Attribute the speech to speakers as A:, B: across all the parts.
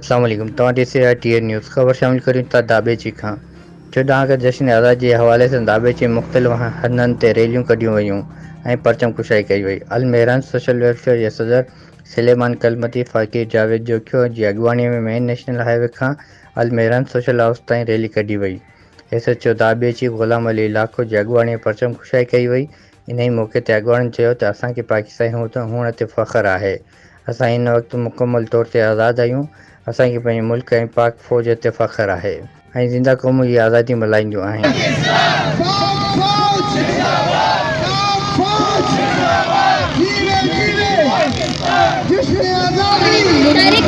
A: अस्सलाम वालेकुम तव्हां ॾिसे टीएन न्यूज़ ख़बर शामिल करियूं था दाबेची खां। चोॾहं अगस्त जश्न आज़ादी जे हवाले सां दाबेची मुख़्तलिफ़ हंधनि ते रैलियूं कढियूं वयूं ऐं परचम कुशाई कई वई। अल मेहरान सोशल वेलफेयर जे सदर सलेमान कलमती फ़ाक़ीर जावेद जोखियो जी अॻुवाणीअ में मेन नेशनल हाईवे खां अल मेहरान सोशल हाउस ताईं रैली कढी वई। एसएचओ दाबेची ग़ुलाम अली लाखो जी अॻुवाणीअ में परचम कुशाई कई वई। इन ई मौक़े ते अॻुवाणनि चयो त असांखे पाकिस्तानी हुअण ते फ़ख़्रु आहे। असां हिन वक़्तु मुकमल तौर ते आज़ादु आहियूं। असांखे पंहिंजे मुल्क ऐं पाक फ़ौज ते फ़ख़्रु आहे ऐं ज़िंदा क़ौम जी आज़ादी मल्हाईंदियूं आहिनि।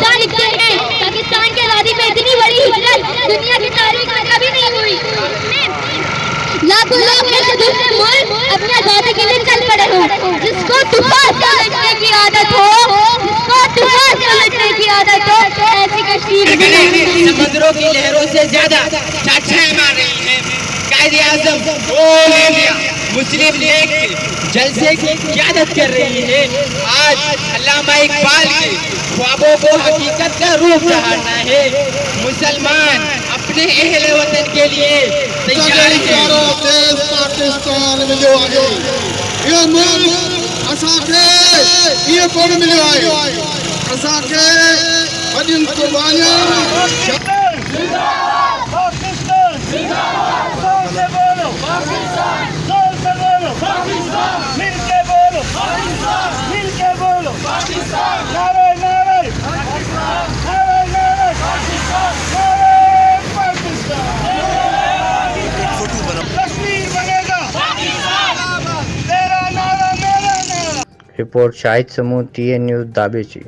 B: पाकिस्तान की आज़ादी में इतनी बड़ी हिजरत दुनिया की तारीख में कभी नहीं हुई। लाखों लोग एक दूसरे मुल्क अपनी आज़ादी के लिए चल पड़े हो। जिसको तूफान से लड़ने की आदत हो, जिसको तूफान से लड़ने की आदत हो, ऐसी कश्ती
C: समुद्रों की लहरों से ज्यादा चाचाएं मार रही हैं। Quaid-e-Azam all India Muslim league के जलसे की क़यादत कर रही है। आज अल्लामा इकबाल के ख्वाबों को हकीकत का रूप सहारना है। मुसलमान अपने अहले वतन के लिए तैयार हैं।
D: पाकिस्तान में जो आगे ये मुल्क असांखे ये कोन मिलियो आहे। असांखे वॾियुनि क़ुर्बानियुनि
A: रिपोर्ट शाहिद समूह टीएन न्यूज़ दाबेची।